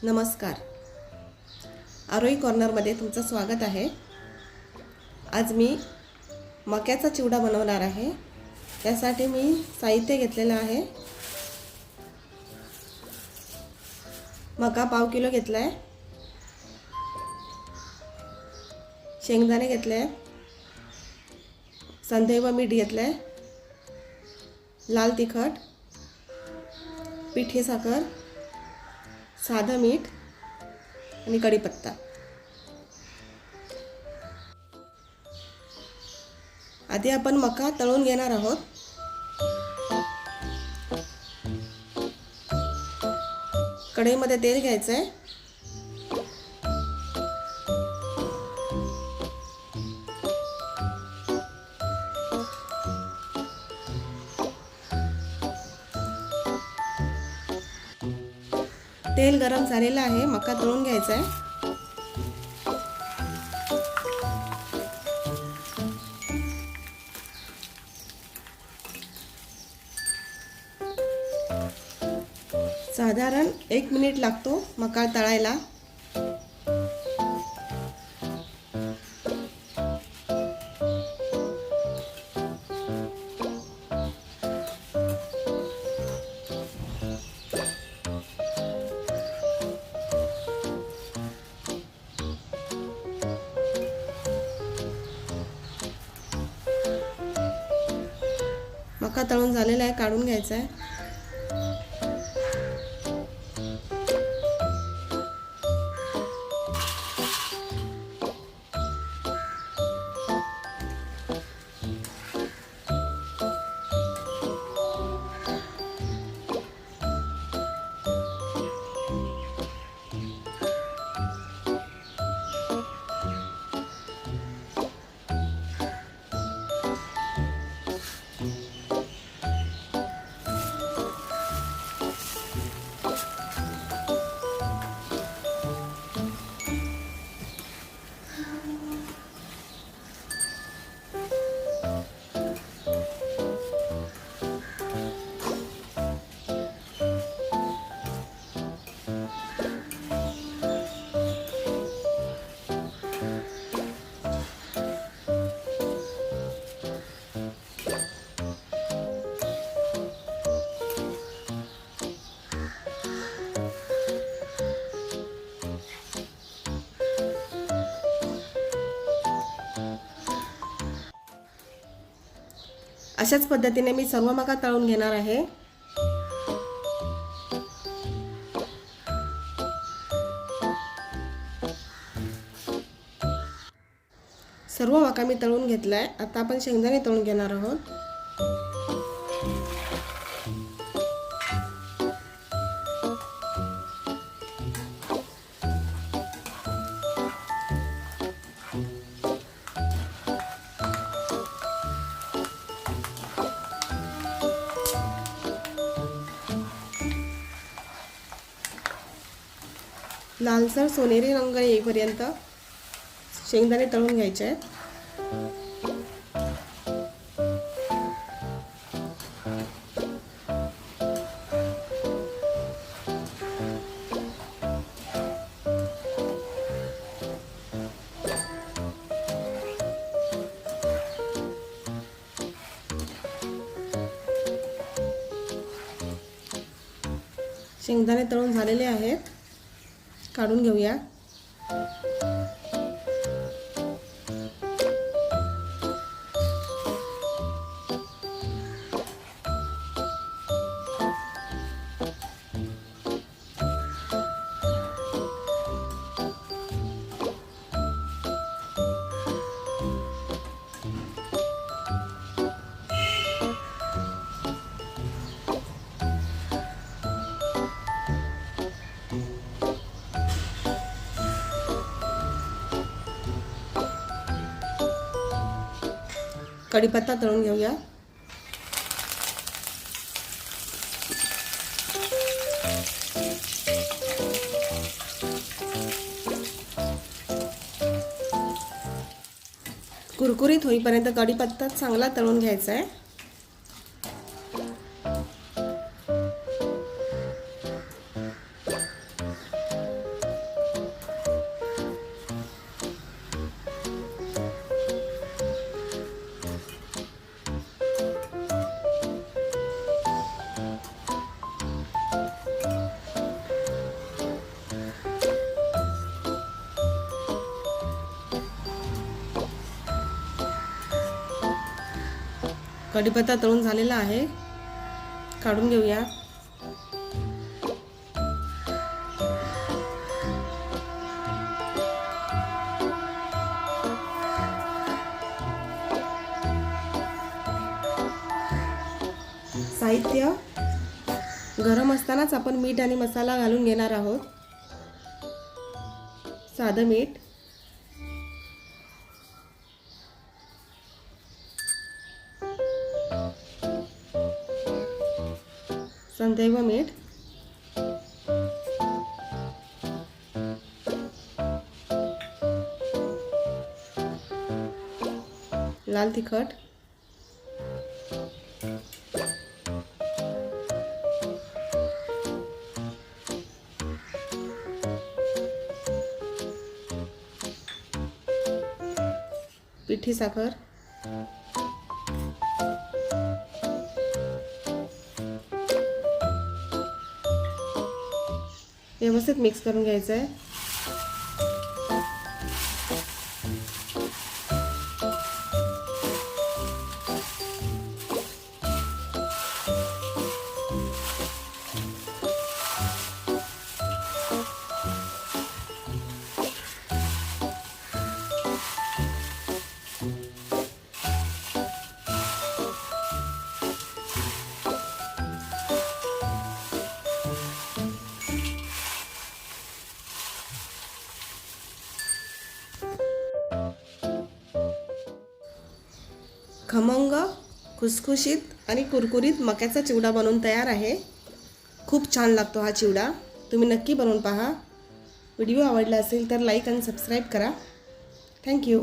नमस्कार. आरोही कॉर्नरमध्ये तुमचं स्वागत आहे. आज मी मक्याचा चिवडा बनवणार आहे. त्यासाठी मी साहित्य घेतलेलं आहे. मका पाव किलो घेतला आहे. शेंगदाणे घेतले आहे. संधे व मीठ घेतलं आहे. लाल तिखट, पिठी साखर, साधं मीठ आणि कढीपत्ता. आधी आपण मका तळून घेणार आहोत. कढईमध्ये तेल घ्यायचं आहे. तेल गरम झालेलं आहे. मका तळून घ्यायचा आहे. साधारण 1 मिनिट लागतो मका तळायला. मका तळून झालेला आहे, काढून घ्यायचा आहे. अशाच पद्धतीने मी सर्व मका तळून घेणार आहे. सर्व मका मी तळून घेतलाय. आता आपण शेंगदाणे तळून घेणार आहोत. लालसर सोनेरी रंग येईपर्यंत शेंगदाणे तळून घ्यायचे आहेत. शेंगदाणे तळून झालेले आहेत, काढून घेऊया. कढीपत्ता तळून घेऊया. कुरकुरीत होईपर्यंत कढीपत्ता चांगला तळून घ्यायचा आहे. कढीपत्ता तळून झालेला आहे, काढून घेऊया. साहित्य: गरम असतानाच आपण मीठ आणि मसाला घालून घेणार आहोत. साधं मीठ, संदैव मीठ, लाल तिखट, पिठी साखर, व्यवस्थित मिक्स करून घ्यायचं आहे. खमंग, खुसखुशीत आणि कुरकुरीत मक्याचा चिवडा बनवून तयार आहे. खूप छान लागतो हा चिवडा. तुम्ही नक्की बनवून पहा. व्हिडिओ आवडला असेल तर लाईक आणि सबस्क्राईब करा. थँक्यू.